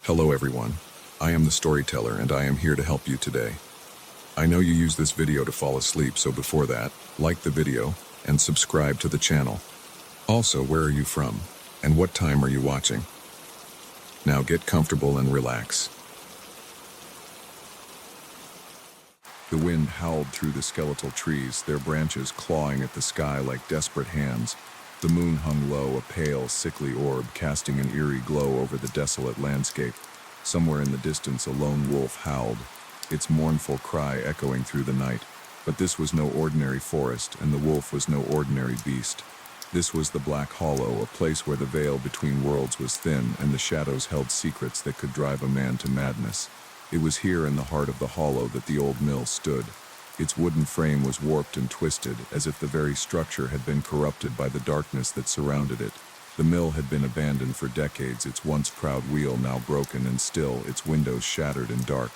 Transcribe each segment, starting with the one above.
Hello everyone, I am the storyteller and I am here to help you today. I know you use this video to fall asleep, so before that, like the video and subscribe to the channel. Also, where are you from and what time are you watching? Now get comfortable and relax. The wind howled through the skeletal trees, their branches clawing at the sky like desperate hands. The moon hung low, a pale, sickly orb, casting an eerie glow over the desolate landscape. Somewhere in the distance, a lone wolf howled, its mournful cry echoing through the night. But this was no ordinary forest, and the wolf was no ordinary beast. This was the Black Hollow, a place where the veil between worlds was thin and the shadows held secrets that could drive a man to madness. It was here in the heart of the hollow that the old mill stood. Its wooden frame was warped and twisted, as if the very structure had been corrupted by the darkness that surrounded it. The mill had been abandoned for decades, its once proud wheel now broken and still, its windows shattered and dark.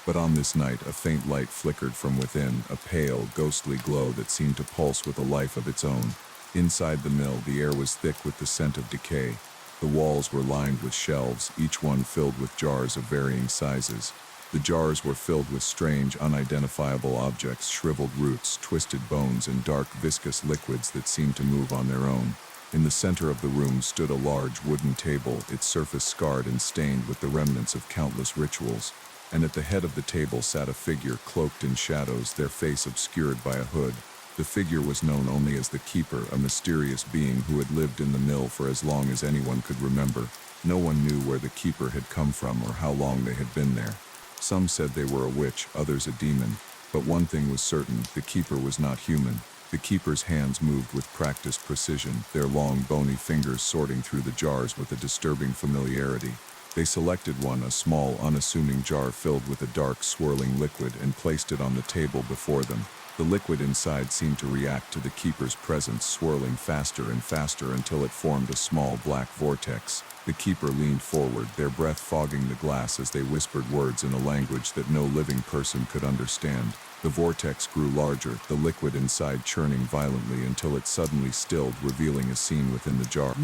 But on this night, a faint light flickered from within, a pale, ghostly glow that seemed to pulse with a life of its own. Inside the mill, the air was thick with the scent of decay. The walls were lined with shelves, each one filled with jars of varying sizes. The jars were filled with strange, unidentifiable objects, shriveled roots, twisted bones, and dark, viscous liquids that seemed to move on their own. In the center of the room stood a large wooden table, its surface scarred and stained with the remnants of countless rituals. And at the head of the table sat a figure cloaked in shadows, their face obscured by a hood. The figure was known only as the Keeper, a mysterious being who had lived in the mill for as long as anyone could remember. No one knew where the Keeper had come from or how long they had been there. Some said they were a witch, others a demon. But one thing was certain, the Keeper was not human. The Keeper's hands moved with practiced precision, their long, bony fingers sorting through the jars with a disturbing familiarity. They selected one, a small, unassuming jar filled with a dark, swirling liquid, and placed it on the table before them. The liquid inside seemed to react to the Keeper's presence, swirling faster and faster until it formed a small black vortex. The Keeper leaned forward, their breath fogging the glass as they whispered words in a language that no living person could understand. The vortex grew larger, the liquid inside churning violently until it suddenly stilled, revealing a scene within the jar.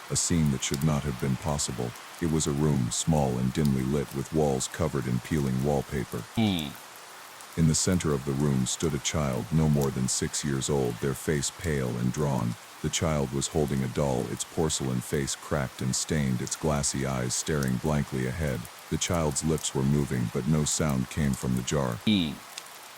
A scene that should not have been possible. It was a room, small and dimly lit, with walls covered in peeling wallpaper. In the center of the room stood a child, no more than 6 years old, their face pale and drawn. The child was holding a doll, its porcelain face cracked and stained, its glassy eyes staring blankly ahead. The child's lips were moving, but no sound came from the jar.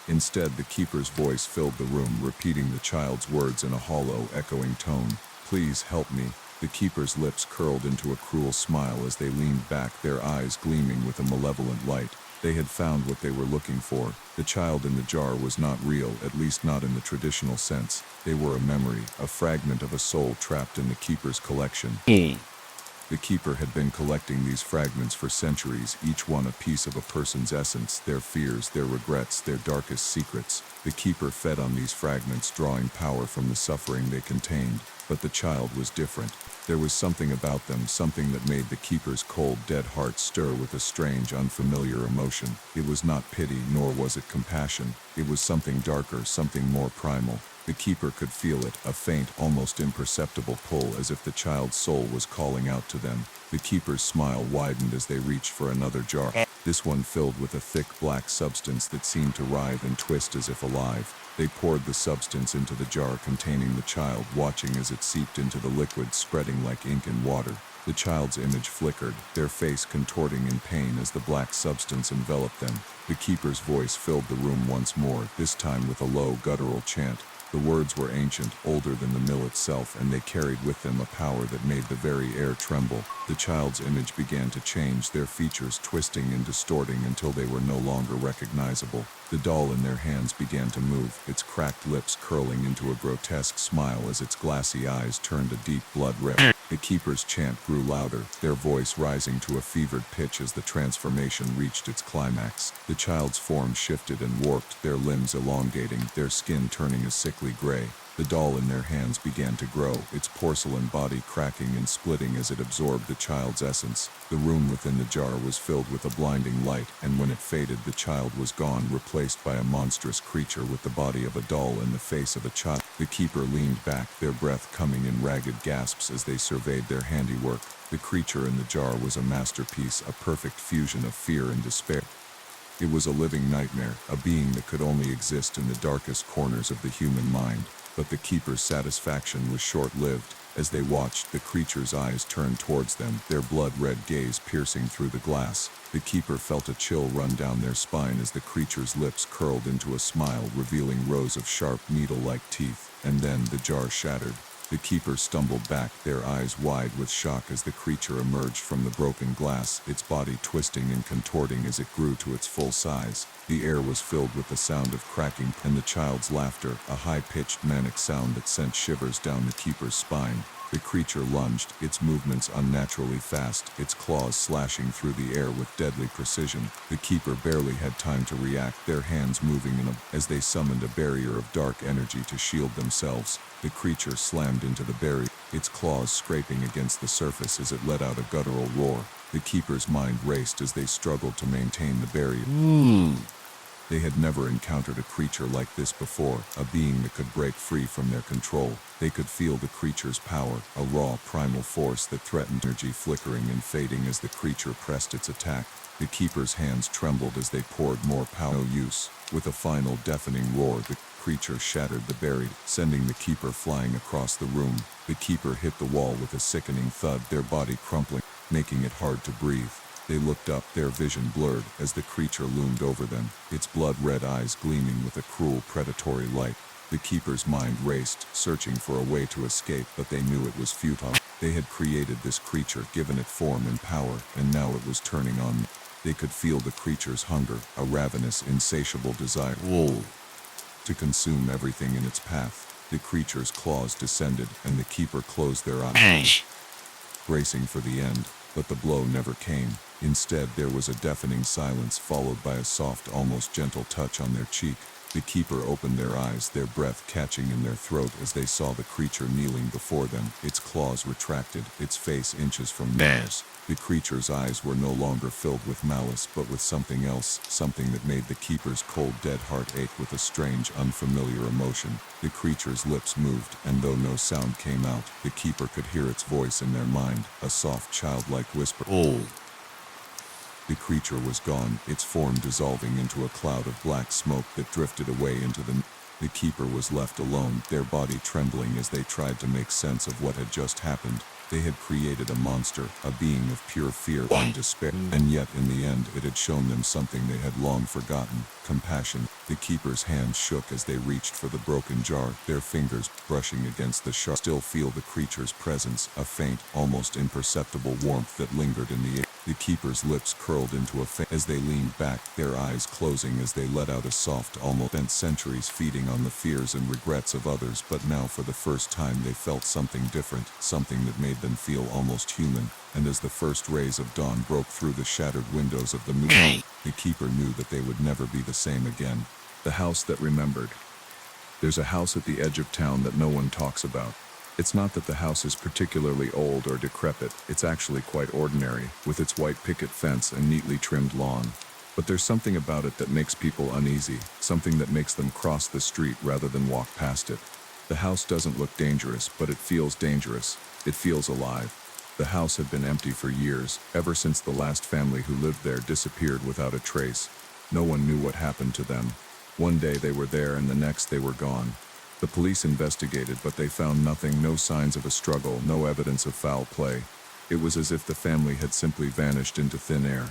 Instead, the Keeper's voice filled the room, repeating the child's words in a hollow, echoing tone. "Please help me." The Keeper's lips curled into a cruel smile as they leaned back, their eyes gleaming with a malevolent light. They had found what they were looking for. The child in the jar was not real, at least not in the traditional sense. They were a memory, a fragment of a soul trapped in the Keeper's collection. The Keeper had been collecting these fragments for centuries, each one a piece of a person's essence, their fears, their regrets, their darkest secrets. The Keeper fed on these fragments, drawing power from the suffering they contained. But the child was different. There was something about them, something that made the Keeper's cold, dead heart stir with a strange, unfamiliar emotion. It was not pity, nor was it compassion. It was something darker, something more primal. The Keeper could feel it, a faint, almost imperceptible pull, as if the child's soul was calling out to them. The Keeper's smile widened as they reached for another jar, this one filled with a thick black substance that seemed to writhe and twist as if alive. They poured the substance into the jar containing the child, watching as it seeped into the liquid, spreading like ink in water. The child's image flickered, their face contorting in pain as the black substance enveloped them. The Keeper's voice filled the room once more, this time with a low, guttural chant. The words were ancient, older than the mill itself, and they carried with them a power that made the very air tremble. The child's image began to change, their features twisting and distorting until they were no longer recognizable. The doll in their hands began to move, its cracked lips curling into a grotesque smile as its glassy eyes turned a deep blood red. The Keeper's chant grew louder, their voice rising to a fevered pitch as the transformation reached its climax. The child's form shifted and warped, their limbs elongating, their skin turning a sickly gray. The doll in their hands began to grow, its porcelain body cracking and splitting as it absorbed the child's essence. The room within the jar was filled with a blinding light, and when it faded, the child was gone, replaced by a monstrous creature with the body of a doll and the face of a child. The keeper leaned back, their breath coming in ragged gasps as they surveyed their handiwork. The creature in the jar was a masterpiece, a perfect fusion of fear and despair. It was a living nightmare, a being that could only exist in the darkest corners of the human mind. But the keeper's satisfaction was short-lived. As they watched, the creature's eyes turned towards them, their blood-red gaze piercing through the glass. The keeper felt a chill run down their spine as the creature's lips curled into a smile, revealing rows of sharp, needle-like teeth. And then the jar shattered. The keeper stumbled back, their eyes wide with shock as the creature emerged from the broken glass, its body twisting and contorting as it grew to its full size. The air was filled with the sound of cracking and the child's laughter, a high-pitched manic sound that sent shivers down the keeper's spine. The creature lunged, its movements unnaturally fast, its claws slashing through the air with deadly precision. The keeper barely had time to react, their hands moving as they summoned a barrier of dark energy to shield themselves. The creature slammed into the barrier, its claws scraping against the surface as it let out a guttural roar. The keeper's mind raced as they struggled to maintain the barrier. They had never encountered a creature like this before, a being that could break free from their control. They could feel the creature's power, a raw, primal force that threatened, energy flickering and fading as the creature pressed its attack. The keeper's hands trembled as they poured more power. No use. With a final deafening roar, the creature shattered the barrier, sending the keeper flying across the room. The keeper hit the wall with a sickening thud, their body crumpling, making it hard to breathe. They looked up, their vision blurred, as the creature loomed over them, its blood-red eyes gleaming with a cruel, predatory light. The keeper's mind raced, searching for a way to escape, but they knew it was futile. They had created this creature, given it form and power, and now it was turning on them. They could feel the creature's hunger, a ravenous, insatiable desire to consume everything in its path. The creature's claws descended, and the keeper closed their eyes, bracing for the end. But the blow never came. Instead, there was a deafening silence followed by a soft, almost gentle touch on their cheek. The keeper opened their eyes, their breath catching in their throat as they saw the creature kneeling before them, its claws retracted, its face inches from theirs. The creature's eyes were no longer filled with malice, but with something else, something that made the keeper's cold, dead heart ache with a strange, unfamiliar emotion. The creature's lips moved, and though no sound came out, the keeper could hear its voice in their mind, a soft, childlike whisper. The creature was gone, its form dissolving into a cloud of black smoke that drifted away into the night. The keeper was left alone, their body trembling as they tried to make sense of what had just happened. They had created a monster, a being of pure fear and despair, and yet in the end it had shown them something they had long forgotten: compassion. The keeper's hands shook as they reached for the broken jar, their fingers brushing against the sharp. Still feel the creature's presence, a faint, almost imperceptible warmth that lingered in the air. The keeper's lips curled into a face as they leaned back, their eyes closing as they let out a soft, almost spent centuries feeding on the fears and regrets of others. But now for the first time they felt something different, something that made them feel almost human. And as the first rays of dawn broke through the shattered windows of the moon, the keeper knew that they would never be the same again. The house that remembered. There's a house at the edge of town that no one talks about. It's not that the house is particularly old or decrepit, it's actually quite ordinary, with its white picket fence and neatly trimmed lawn. But there's something about it that makes people uneasy, something that makes them cross the street rather than walk past it. The house doesn't look dangerous, but it feels dangerous. It feels alive. The house had been empty for years, ever since the last family who lived there disappeared without a trace. No one knew what happened to them. One day they were there and the next they were gone. The police investigated, but they found nothing, no signs of a struggle, no evidence of foul play. It was as if the family had simply vanished into thin air.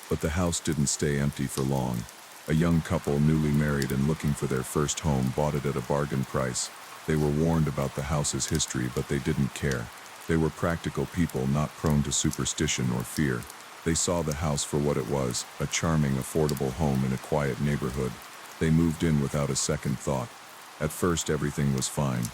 But the house didn't stay empty for long. A young couple, newly married and looking for their first home, bought it at a bargain price. They were warned about the house's history, but they didn't care. They were practical people, not prone to superstition or fear. They saw the house for what it was, a charming, affordable home in a quiet neighborhood. They moved in without a second thought. At first, everything was fine.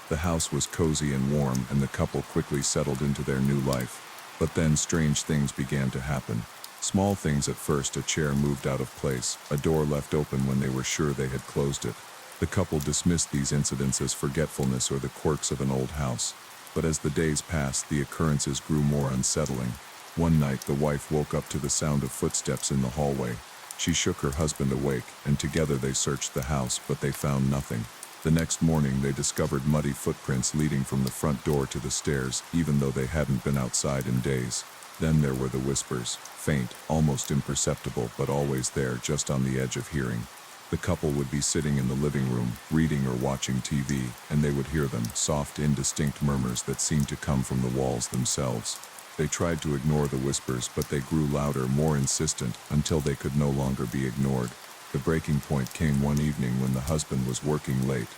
The house was cozy and warm, and the couple quickly settled into their new life. But then strange things began to happen. Small things at first: a chair moved out of place, a door left open when they were sure they had closed it. The couple dismissed these incidents as forgetfulness or the quirks of an old house. But as the days passed, the occurrences grew more unsettling. One night, the wife woke up to the sound of footsteps in the hallway. She shook her husband awake, and together they searched the house, but they found nothing. The next morning, they discovered muddy footprints leading from the front door to the stairs, even though they hadn't been outside in days. Then there were the whispers, faint, almost imperceptible, but always there, just on the edge of hearing. The couple would be sitting in the living room, reading or watching TV, and they would hear them, soft, indistinct murmurs that seemed to come from the walls themselves. They tried to ignore the whispers, but they grew louder, more insistent, until they could no longer be ignored. The breaking point came one evening when the husband was working late.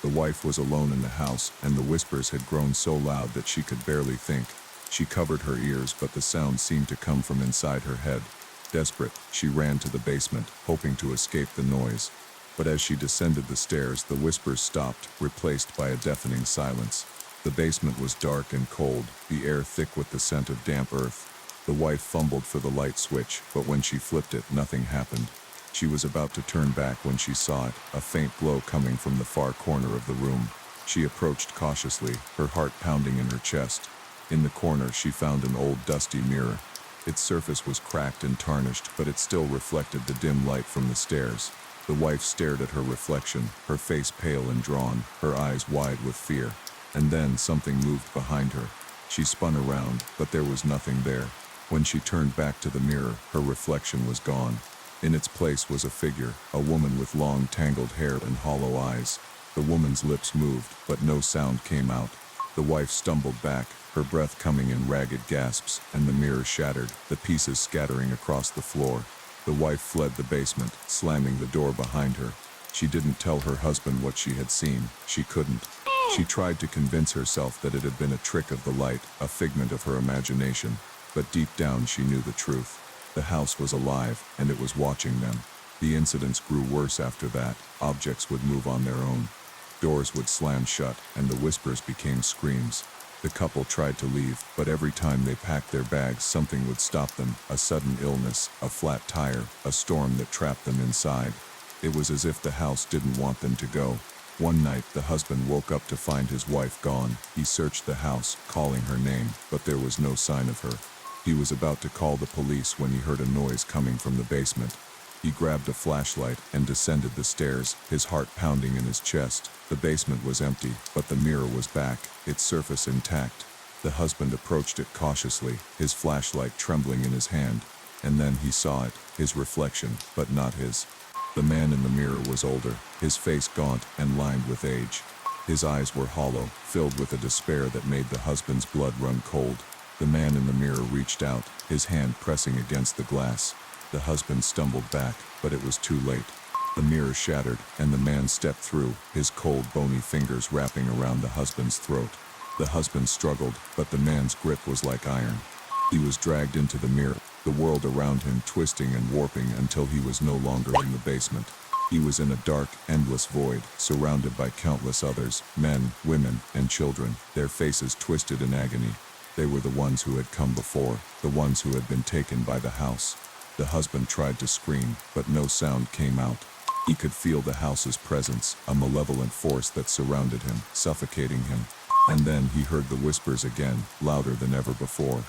The wife was alone in the house, and the whispers had grown so loud that she could barely think. She covered her ears, but the sound seemed to come from inside her head. Desperate, she ran to the basement, hoping to escape the noise. But as she descended the stairs, the whispers stopped, replaced by a deafening silence. The basement was dark and cold, the air thick with the scent of damp earth. The wife fumbled for the light switch, but when she flipped it, nothing happened. She was about to turn back when she saw it, a faint glow coming from the far corner of the room. She approached cautiously, her heart pounding in her chest. In the corner, she found an old dusty mirror. Its surface was cracked and tarnished, but it still reflected the dim light from the stairs. The wife stared at her reflection, her face pale and drawn, her eyes wide with fear. And then something moved behind her. She spun around, but there was nothing there. When she turned back to the mirror, her reflection was gone. In its place was a figure, a woman with long tangled hair and hollow eyes. The woman's lips moved, but no sound came out. The wife stumbled back, her breath coming in ragged gasps, and the mirror shattered, the pieces scattering across the floor. The wife fled the basement, slamming the door behind her. She didn't tell her husband what she had seen. She couldn't. She tried to convince herself that it had been a trick of the light, a figment of her imagination. But deep down she knew the truth. The house was alive, and it was watching them. The incidents grew worse after that. Objects would move on their own. Doors would slam shut, and the whispers became screams. The couple tried to leave, but every time they packed their bags, something would stop them. A sudden illness, a flat tire, a storm that trapped them inside. It was as if the house didn't want them to go. One night, the husband woke up to find his wife gone. He searched the house, calling her name, but there was no sign of her. He was about to call the police when he heard a noise coming from the basement. He grabbed a flashlight and descended the stairs, his heart pounding in his chest. The basement was empty, but the mirror was back, its surface intact. The husband approached it cautiously, his flashlight trembling in his hand. And then he saw it, his reflection, but not his. The man in the mirror was older, his face gaunt and lined with age. His eyes were hollow, filled with a despair that made the husband's blood run cold. The man in the mirror reached out, his hand pressing against the glass. The husband stumbled back, but it was too late. The mirror shattered, and the man stepped through, his cold, bony fingers wrapping around the husband's throat. The husband struggled, but the man's grip was like iron. He was dragged into the mirror, the world around him twisting and warping until he was no longer in the basement. He was in a dark, endless void, surrounded by countless others, men, women, and children, their faces twisted in agony. They were the ones who had come before, the ones who had been taken by the house. The husband tried to scream, but no sound came out. He could feel the house's presence, a malevolent force that surrounded him, suffocating him. And then he heard the whispers again, louder than ever before.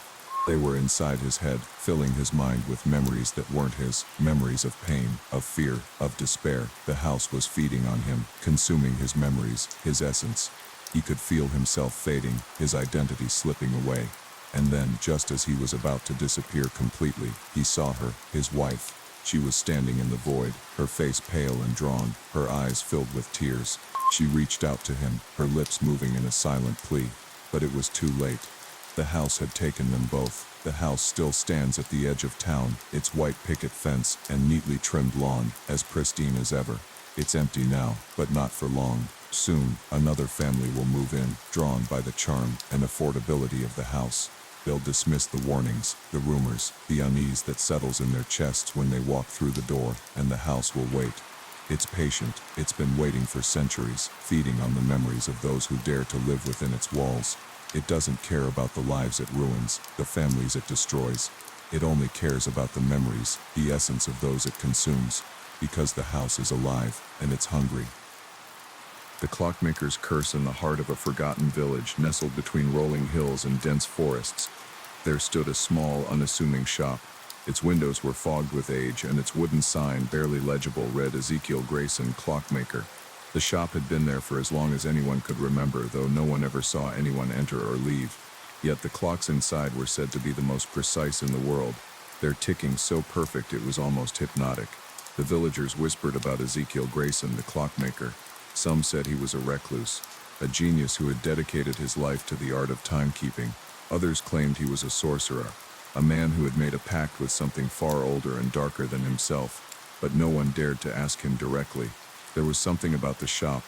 They were inside his head, filling his mind with memories that weren't his, memories of pain, of fear, of despair. The house was feeding on him, consuming his memories, his essence. He could feel himself fading, his identity slipping away. And then, just as he was about to disappear completely, he saw her, his wife. She was standing in the void, her face pale and drawn, her eyes filled with tears. She reached out to him, her lips moving in a silent plea. But it was too late. The house had taken them both. The house still stands at the edge of town, its white picket fence and neatly trimmed lawn, as pristine as ever. It's empty now, but not for long. Soon, another family will move in, drawn by the charm and affordability of the house. They'll dismiss the warnings, the rumors, the unease that settles in their chests when they walk through the door, and the house will wait. It's patient, it's been waiting for centuries, feeding on the memories of those who dare to live within its walls. It doesn't care about the lives it ruins, the families it destroys. It only cares about the memories, the essence of those it consumes. Because the house is alive, and it's hungry. The clockmaker's curse in the heart of a forgotten village nestled between rolling hills and dense forests. There stood a small, unassuming shop. Its windows were fogged with age, and its wooden sign, barely legible, read Ezekiel Grayson, Clockmaker. The shop had been there for as long as anyone could remember, though no one ever saw anyone enter or leave. Yet the clocks inside were said to be the most precise in the world, their ticking so perfect it was almost hypnotic. The villagers whispered about Ezekiel Grayson, the clockmaker. Some said he was a recluse, a genius who had dedicated his life to the art of timekeeping. Others claimed he was a sorcerer, a man who had made a pact with something far older and darker than himself, but no one dared to ask him directly. There was something about the shop,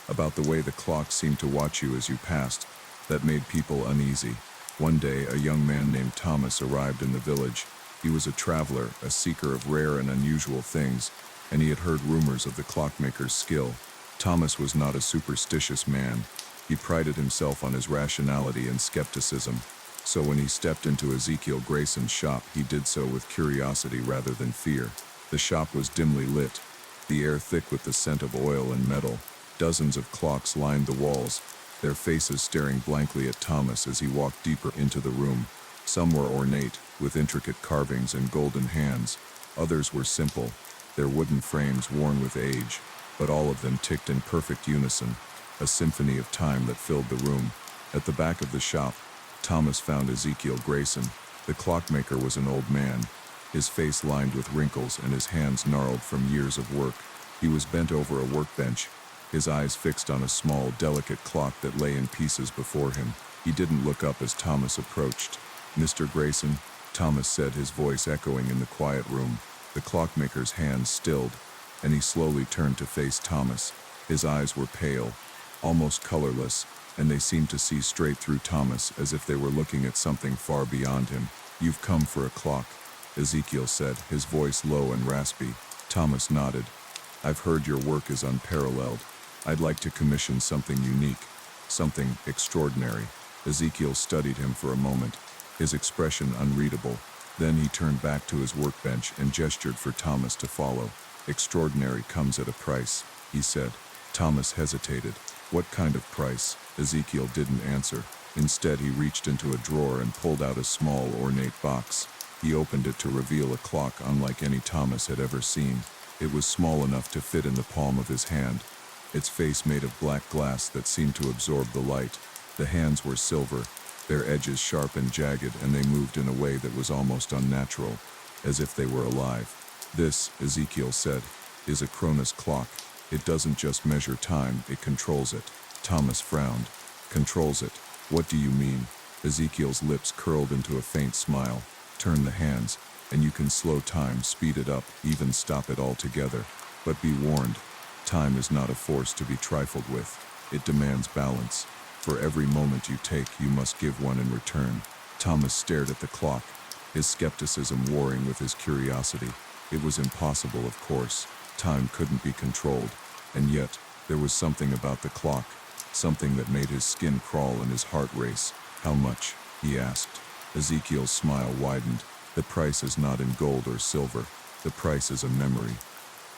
about the way the clock seemed to watch you as you passed, that made people uneasy. One day, a young man named Thomas arrived in the village. He was a traveler, a seeker of rare and unusual things, and he had heard rumors of the clockmaker's skill. Thomas was not a superstitious man. He prided himself on his rationality and skepticism. So when he stepped into Ezekiel Grayson's shop, he did so with curiosity rather than fear. The shop was dimly lit, the air thick with the scent of oil and metal. Dozens of clocks lined the walls, their faces staring blankly at Thomas as he walked deeper into the room. Some were ornate, with intricate carvings and golden hands. Others were simple, their wooden frames worn with age, but all of them ticked in perfect unison, a symphony of time that filled the room. At the back of the shop, Thomas found Ezekiel Grayson. The clockmaker was an old man, his face lined with wrinkles and his hands gnarled from years of work. He was bent over a workbench, his eyes fixed on a small, delicate clock that lay in pieces before him. He didn't look up as Thomas approached. "Mr. Grayson," Thomas said, his voice echoing in the quiet room. The clockmaker's hands stilled, and he slowly turned to face Thomas. His eyes were pale, almost colorless, and they seemed to see straight through Thomas as if they were looking at something far beyond him. "You've come for a clock," Ezekiel said, his voice low and raspy. Thomas nodded. "I've heard your work is unparalleled. I'd like to commission something unique, something extraordinary." Ezekiel studied him for a moment, his expression unreadable. Then he turned back to his workbench and gestured for Thomas to follow. "Extraordinary comes at a price," he said. Thomas hesitated. "What kind of price?" Ezekiel didn't answer. Instead, he reached into a drawer and pulled out a small, ornate box. He opened it to reveal a clock unlike any Thomas had ever seen. It was small enough to fit in the palm of his hand, its face made of black glass that seemed to absorb the light. The hands were silver, their edges sharp and jagged, and they moved in a way that was almost unnatural, as if they were alive. "This," Ezekiel said, "is a Cronus clock. It doesn't just measure time, it controls it." Thomas frowned. "Controls it? What do you mean?" Ezekiel's lips curled into a faint smile. "Turn the hands, and you can slow time, speed it up, even stop it altogether. But be warned, time is not a force to be trifled with. It demands balance. For every moment you take, you must give one in return." Thomas stared at the clock, his skepticism warring with his curiosity. It was impossible, of course. Time couldn't be controlled. And yet, there was something about the clock, something that made his skin crawl and his heart race. "How much?" he asked. Ezekiel's smile widened. "The price is not in gold or silver. The price is a memory.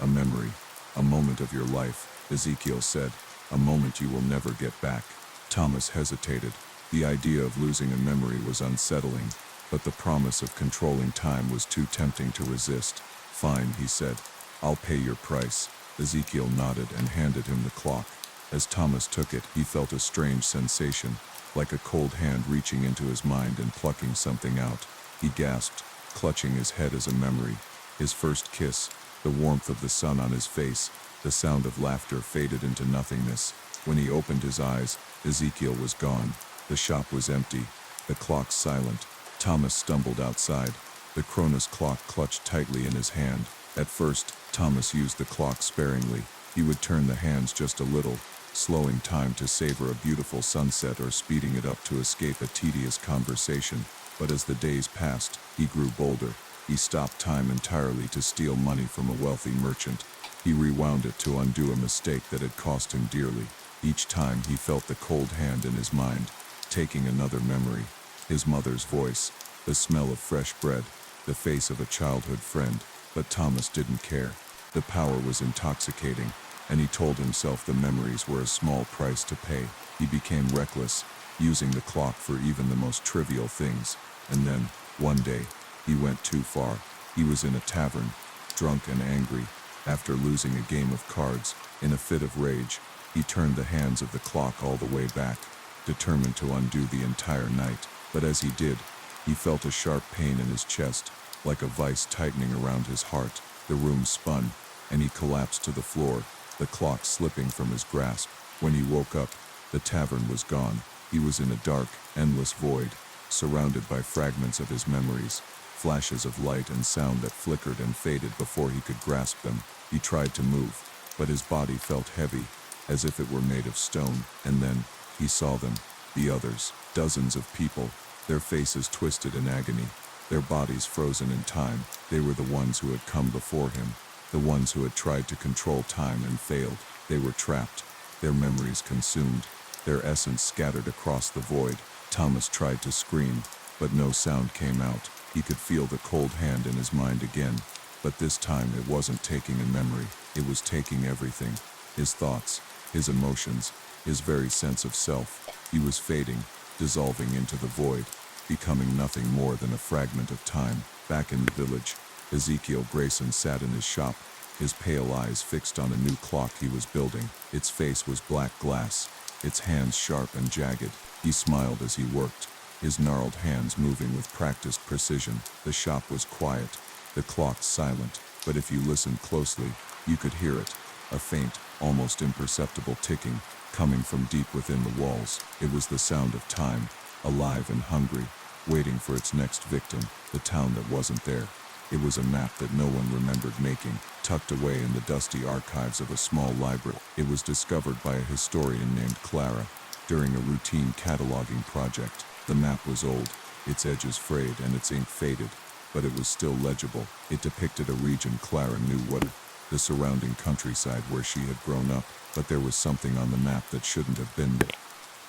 A memory. A moment of your life," Ezekiel said. "A moment you will never get back." Thomas hesitated. The idea of losing a memory was unsettling, but the promise of controlling time was too tempting to resist. "Fine," he said. "I'll pay your price." Ezekiel nodded and handed him the clock. As Thomas took it, he felt a strange sensation, like a cold hand reaching into his mind and plucking something out. He gasped, clutching his head as a memory. His first kiss, the warmth of the sun on his face, the sound of laughter faded into nothingness. When he opened his eyes, Ezekiel was gone. The shop was empty, the clock silent. Thomas stumbled outside, the Cronus clock clutched tightly in his hand. At first, Thomas used the clock sparingly. He would turn the hands just a little, slowing time to savor a beautiful sunset or speeding it up to escape a tedious conversation. But as the days passed, he grew bolder. He stopped time entirely to steal money from a wealthy merchant. He rewound it to undo a mistake that had cost him dearly. Each time he felt the cold hand in his mind, taking another memory. His mother's voice, the smell of fresh bread, the face of a childhood friend. But Thomas didn't care. The power was intoxicating, and he told himself the memories were a small price to pay. He became reckless, using the clock for even the most trivial things. And then, one day, he went too far. He was in a tavern, drunk and angry. After losing a game of cards, in a fit of rage, he turned the hands of the clock all the way back, determined to undo the entire night. But as he did, he felt a sharp pain in his chest, like a vice tightening around his heart. The room spun, and he collapsed to the floor, the clock slipping from his grasp. When he woke up, the tavern was gone. He was in a dark, endless void, surrounded by fragments of his memories, flashes of light and sound that flickered and faded before he could grasp them. He tried to move, but his body felt heavy, as if it were made of stone. And then, he saw them, the others, dozens of people, their faces twisted in agony, their bodies frozen in time. They were the ones who had come before him, the ones who had tried to control time and failed. They were trapped, their memories consumed, their essence scattered across the void. Thomas tried to scream, but no sound came out. He could feel the cold hand in his mind again, but this time it wasn't taking a memory, it was taking everything. His thoughts, his emotions, his very sense of self. He was fading, dissolving into the void, becoming nothing more than a fragment of time. Back in the village, Ezekiel Grayson sat in his shop, his pale eyes fixed on a new clock he was building. Its face was black glass, its hands sharp and jagged. He smiled as he worked, his gnarled hands moving with practiced precision. The shop was quiet, the clock silent, but if you listened closely, you could hear it, a faint, almost imperceptible ticking, coming from deep within the walls. It was the sound of time, alive and hungry, waiting for its next victim, the town that wasn't there. It was a map that no one remembered making, tucked away in the dusty archives of a small library. It was discovered by a historian named Clara during a routine cataloging project. The map was old, its edges frayed and its ink faded, but it was still legible. It depicted a region Clara knew what the surrounding countryside where she had grown up, but there was something on the map that shouldn't have been there.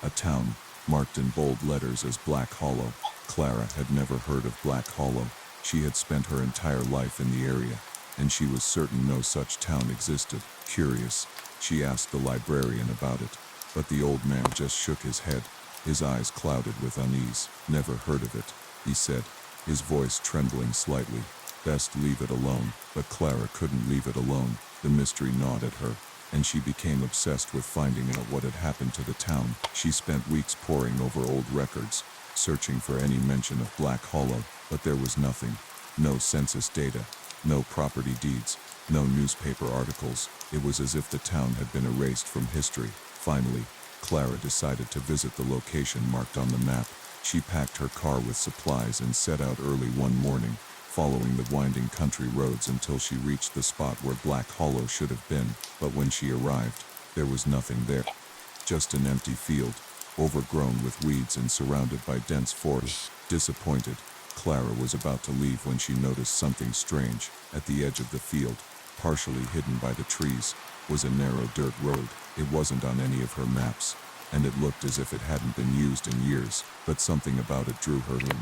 A town, marked in bold letters as Black Hollow. Clara had never heard of Black Hollow. She had spent her entire life in the area, and she was certain no such town existed. Curious, she asked the librarian about it, but the old man just shook his head, his eyes clouded with unease. Never heard of it, he said, his voice trembling slightly. Best leave it alone. But Clara couldn't leave it alone. The mystery gnawed at her, and she became obsessed with finding out what had happened to the town. She spent weeks poring over old records, searching for any mention of Black Hollow, but there was nothing. No census data, no property deeds, no newspaper articles. It was as if the town had been erased from history. Finally, Clara decided to visit the location marked on the map. She packed her car with supplies and set out early one morning, following the winding country roads until she reached the spot where Black Hollow should have been. But when she arrived, there was nothing there. Just an empty field, overgrown with weeds and surrounded by dense forest. Disappointed, Clara was about to leave when she noticed something strange. At the edge of the field, partially hidden by the trees, was a narrow dirt road. It wasn't on any of her maps, and it looked as if it hadn't been used in years, but something about it drew her in,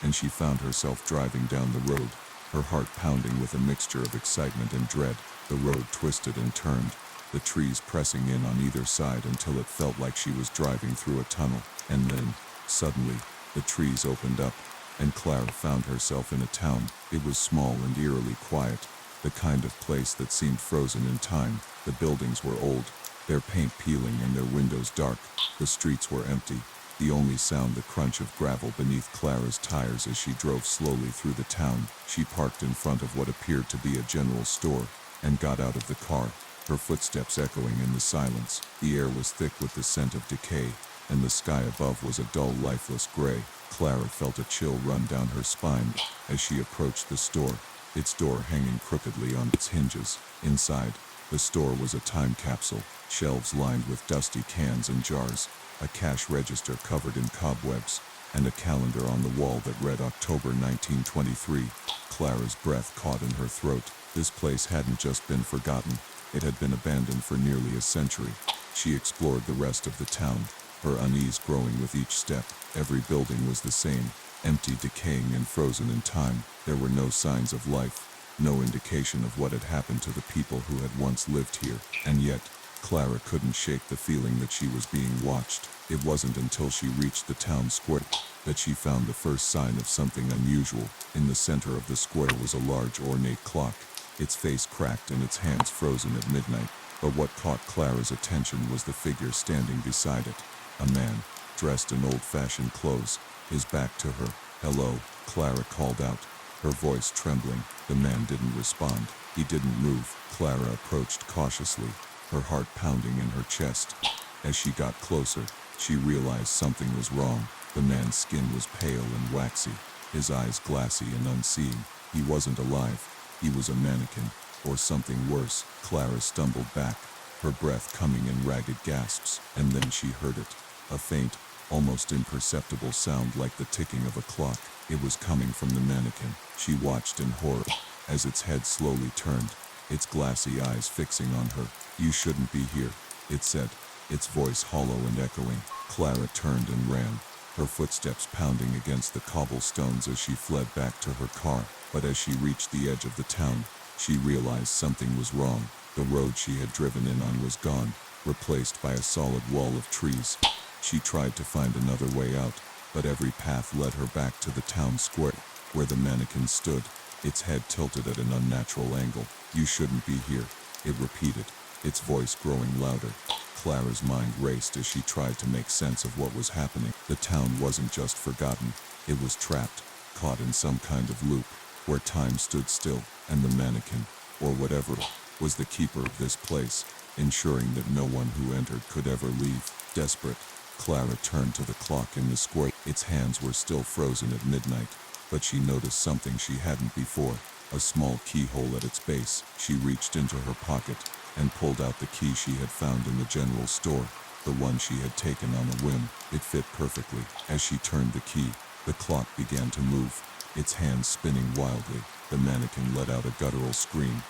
and she found herself driving down the road, her heart pounding with a mixture of excitement and dread. The road twisted and turned, the trees pressing in on either side until it felt like she was driving through a tunnel. And then, suddenly, the trees opened up, and Clara found herself in a town. It was small and eerily quiet, the kind of place that seemed frozen in time. The buildings were old, their paint peeling and their windows dark. The streets were empty, the only sound the crunch of gravel beneath Clara's tires as she drove slowly through the town. She parked in front of what appeared to be a general store, and got out of the car, her footsteps echoing in the silence. The air was thick with the scent of decay, and the sky above was a dull, lifeless gray. Clara felt a chill run down her spine as she approached the store, its door hanging crookedly on its hinges. Inside, the store was a time capsule, shelves lined with dusty cans and jars, a cash register covered in cobwebs, and a calendar on the wall that read October 1923. Clara's breath caught in her throat. This place hadn't just been forgotten, it had been abandoned for nearly a century. She explored the rest of the town, her unease growing with each step. Every building was the same, empty, decaying, and frozen in time. There were no signs of life, no indication of what had happened to the people who had once lived here. And yet, Clara couldn't shake the feeling that she was being watched. It wasn't until she reached the town square that she found the first sign of something unusual. In the center of the square was a large ornate clock, its face cracked and its hands frozen at midnight. But what caught Clara's attention was the figure standing beside it. A man, dressed in old-fashioned clothes, his back to her. "Hello," Clara called out, her voice trembling. The man didn't respond. He didn't move. Clara approached cautiously, her heart pounding in her chest. As she got closer, she realized something was wrong. The man's skin was pale and waxy, his eyes glassy and unseeing. He wasn't alive. He was a mannequin, or something worse. Clara stumbled back, her breath coming in ragged gasps, and then she heard it. A faint, almost imperceptible sound like the ticking of a clock. It was coming from the mannequin. She watched in horror as its head slowly turned, its glassy eyes fixing on her. "You shouldn't be here," it said, its voice hollow and echoing. Clara turned and ran, her footsteps pounding against the cobblestones as she fled back to her car. But as she reached the edge of the town, she realized something was wrong. The road she had driven in on was gone, replaced by a solid wall of trees. She tried to find another way out, but every path led her back to the town square, where the mannequin stood, its head tilted at an unnatural angle. "You shouldn't be here," it repeated, its voice growing louder. Clara's mind raced as she tried to make sense of what was happening. The town wasn't just forgotten, it was trapped, caught in some kind of loop, where time stood still, and the mannequin, or whatever, was the keeper of this place, ensuring that no one who entered could ever leave. Desperate, Clara turned to the clock in the square. Its hands were still frozen at midnight, but she noticed something she hadn't before, a small keyhole at its base. She reached into her pocket and pulled out the key she had found in the general store, the one she had taken on a whim. It fit perfectly. As she turned the key, the clock began to move, its hands spinning wildly. The mannequin let out a guttural scream.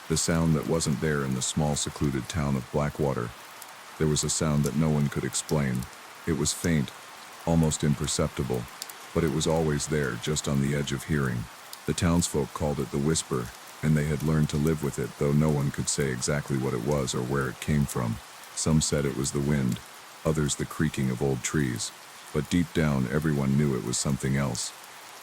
The sound that wasn't there in the small secluded town of Blackwater. There was a sound that no one could explain. It was faint, almost imperceptible, but it was always there, just on the edge of hearing. The townsfolk called it the whisper, and they had learned to live with it, though no one could say exactly what it was or where it came from. Some said it was the wind, others the creaking of old trees, but deep down everyone knew it was something else,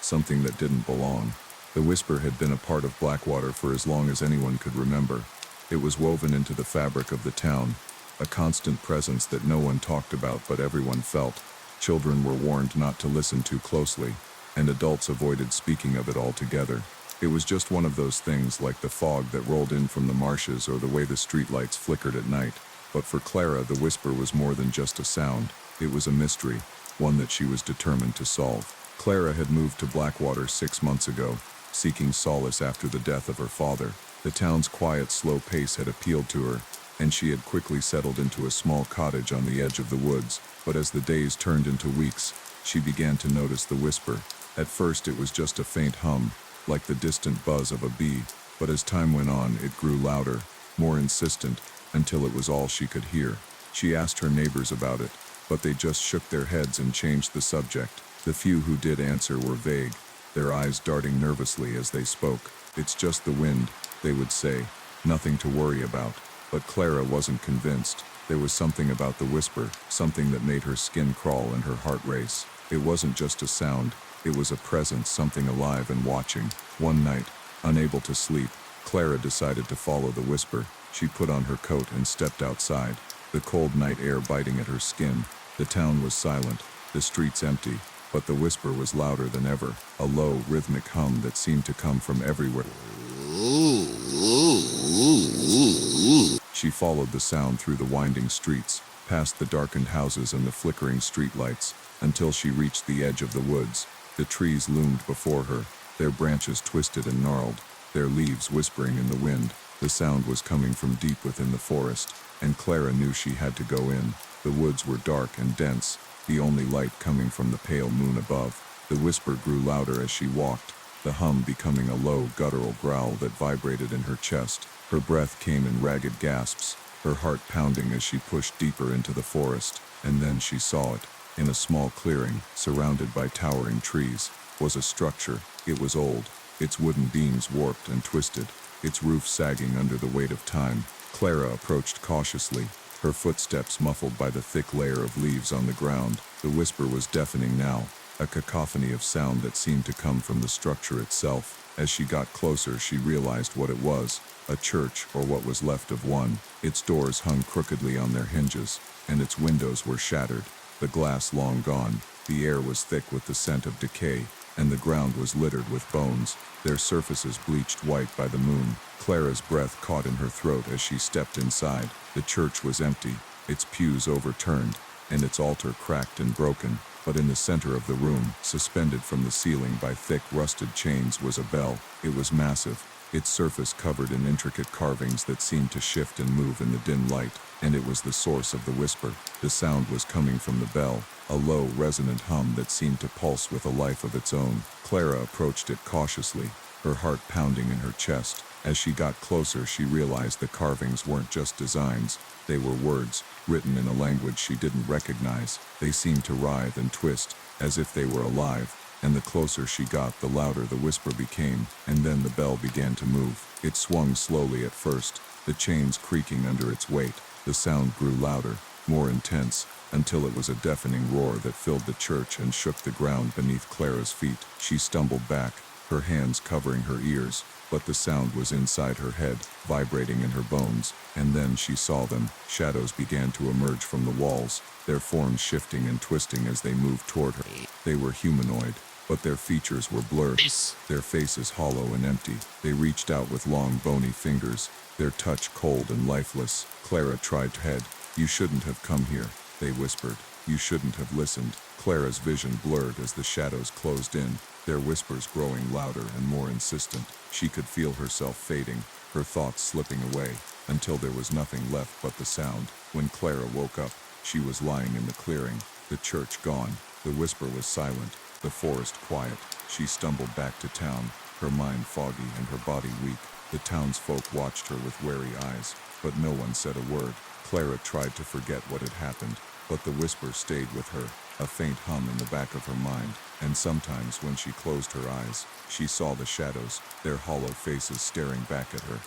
something that didn't belong. The whisper had been a part of Blackwater for as long as anyone could remember. It was woven into the fabric of the town, a constant presence that no one talked about but everyone felt. Children were warned not to listen too closely, and adults avoided speaking of it altogether. It was just one of those things, like the fog that rolled in from the marshes or the way the streetlights flickered at night. But for Clara, the whisper was more than just a sound. It was a mystery, one that she was determined to solve. Clara had moved to Blackwater 6 months ago, seeking solace after the death of her father. The town's quiet, slow pace had appealed to her, and she had quickly settled into a small cottage on the edge of the woods. But as the days turned into weeks, she began to notice the whisper. At first it was just a faint hum, like the distant buzz of a bee, but as time went on it grew louder, more insistent, until it was all she could hear. She asked her neighbors about it, but they just shook their heads and changed the subject. The few who did answer were vague, their eyes darting nervously as they spoke. "It's just the wind," they would say, "nothing to worry about." But Clara wasn't convinced. There was something about the whisper, something that made her skin crawl and her heart race. It wasn't just a sound, it was a presence, something alive and watching. One night, unable to sleep, Clara decided to follow the whisper. She put on her coat and stepped outside, the cold night air biting at her skin. The town was silent, the streets empty, but the whisper was louder than ever, a low, rhythmic hum that seemed to come from everywhere. She followed the sound through the winding streets, past the darkened houses and the flickering streetlights, until she reached the edge of the woods. The trees loomed before her, their branches twisted and gnarled, their leaves whispering in the wind. The sound was coming from deep within the forest, and Clara knew she had to go in. The woods were dark and dense, the only light coming from the pale moon above. The whisper grew louder as she walked, the hum becoming a low, guttural growl that vibrated in her chest. Her breath came in ragged gasps, her heart pounding as she pushed deeper into the forest. And then she saw it. In a small clearing, surrounded by towering trees, was a structure. It was old, its wooden beams warped and twisted, its roof sagging under the weight of time. Clara approached cautiously, her footsteps muffled by the thick layer of leaves on the ground. The whisper was deafening now, a cacophony of sound that seemed to come from the structure itself. As she got closer, she realized what it was, a church, or what was left of one. Its doors hung crookedly on their hinges, and its windows were shattered, the glass long gone. The air was thick with the scent of decay, and the ground was littered with bones, their surfaces bleached white by the moon. Clara's breath caught in her throat as she stepped inside. The church was empty, its pews overturned, and its altar cracked and broken. But in the center of the room, suspended from the ceiling by thick, rusted chains, was a bell. It was massive, its surface covered in intricate carvings that seemed to shift and move in the dim light, and it was the source of the whisper. The sound was coming from the bell, a low, resonant hum that seemed to pulse with a life of its own. Clara approached it cautiously, her heart pounding in her chest. As she got closer, she realized the carvings weren't just designs, they were words, written in a language she didn't recognize. They seemed to writhe and twist, as if they were alive, and the closer she got, the louder the whisper became. And then the bell began to move. It swung slowly at first, the chains creaking under its weight. The sound grew louder, more intense, until it was a deafening roar that filled the church and shook the ground beneath Clara's feet. She stumbled back, her hands covering her ears, but the sound was inside her head, vibrating in her bones. And then she saw them. Shadows began to emerge from the walls, their forms shifting and twisting as they moved toward her. They were humanoid, but their features were blurred, their faces hollow and empty. They reached out with long, bony fingers, their touch cold and lifeless. Clara tried to head. "You shouldn't have come here," they whispered. "You shouldn't have listened." Clara's vision blurred as the shadows closed in, their whispers growing louder and more insistent. She could feel herself fading, her thoughts slipping away, until there was nothing left but the sound. When Clara woke up, she was lying in the clearing, the church gone, the whisper was silent, the forest quiet. She stumbled back to town, her mind foggy and her body weak. The townsfolk watched her with wary eyes, but no one said a word. Clara tried to forget what had happened, but the whisper stayed with her, a faint hum in the back of her mind. And sometimes when she closed her eyes, she saw the shadows, their hollow faces staring back at her.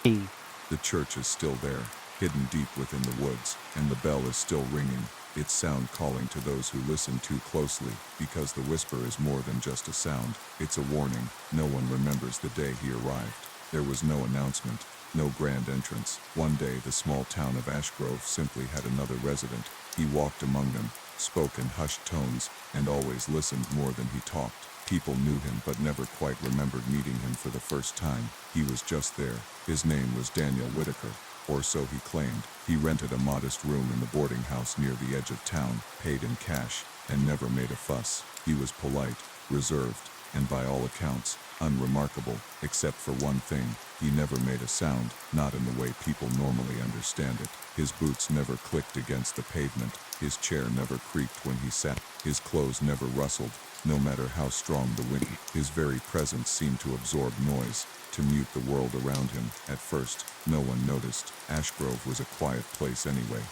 The church is still there, hidden deep within the woods, and the bell is still ringing, its sound calling to those who listen too closely, because the whisper is more than just a sound. It's a warning. No one remembers the day he arrived. There was no announcement, no grand entrance. One day the small town of Ashgrove simply had another resident. He walked among them, spoke in hushed tones, and always listened more than he talked. People knew him but never quite remembered meeting him for the first time. He was just there. His name was Daniel Whitaker, or so he claimed. He rented a modest room in the boarding house near the edge of town, paid in cash, and never made a fuss. He was polite, reserved, and by all accounts, unremarkable, except for one thing. He never made a sound, not in the way people normally understand it. His boots never clicked against the pavement, his chair never creaked when he sat, his clothes never rustled, no matter how strong the wind. His very presence seemed to absorb noise, to mute the world around him. At first, no one noticed. Ashgrove was a quiet place anyway.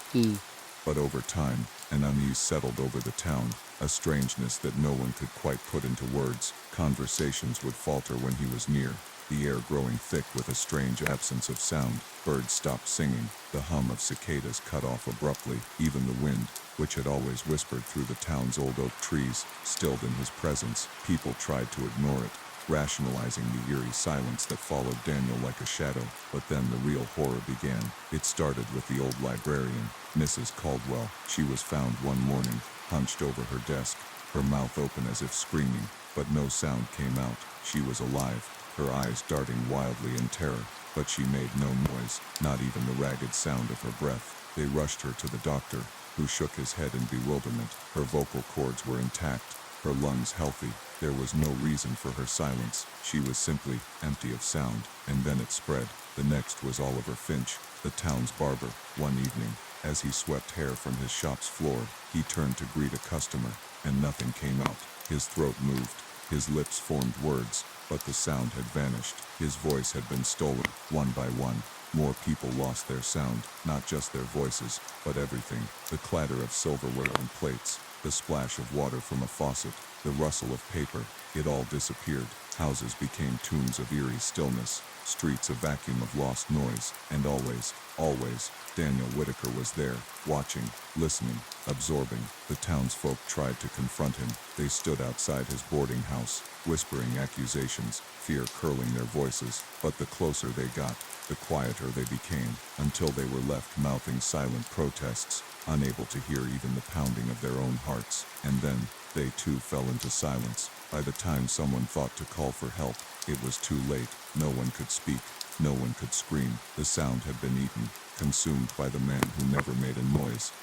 But over time, an unease settled over the town, a strangeness that no one could quite put into words. Conversations would falter when he was near, the air growing thick with a strange absence of sound. Birds stopped singing, the hum of cicadas cut off abruptly. Even the wind, which had always whispered through the town's old oak trees, stilled in his presence. People tried to ignore it, rationalizing the eerie silence that followed Daniel like a shadow. But then the real horror began. It started with the old librarian, Mrs. Caldwell. She was found one morning, hunched over her desk, her mouth open as if screaming, but no sound came out. She was alive, her eyes darting wildly in terror, but she made no noise, not even the ragged sound of her breath. They rushed her to the doctor, who shook his head in bewilderment. Her vocal cords were intact, her lungs healthy. There was no reason for her silence. She was simply empty of sound. And then it spread. The next was Oliver Finch, the town's barber. One evening, as he swept hair from his shop's floor, he turned to greet a customer, and nothing came out. His throat moved, his lips formed words, but the sound had vanished. His voice had been stolen. One by one, more people lost their sound, not just their voices, but everything. The clatter of silverware on plates, the splash of water from a faucet, the rustle of paper, it all disappeared. Houses became tombs of eerie stillness, streets a vacuum of lost noise, and always, always, Daniel Whitaker was there, watching, listening, absorbing. The townsfolk tried to confront him. They stood outside his boarding house, whispering accusations, fear curling their voices. But the closer they got, the quieter they became, until they were left mouthing silent protests, unable to hear even the pounding of their own hearts. And then, they too fell into silence. By the time someone thought to call for help, it was too late. No one could speak. No one could scream. The sound had been eaten, consumed by the man who never made a noise.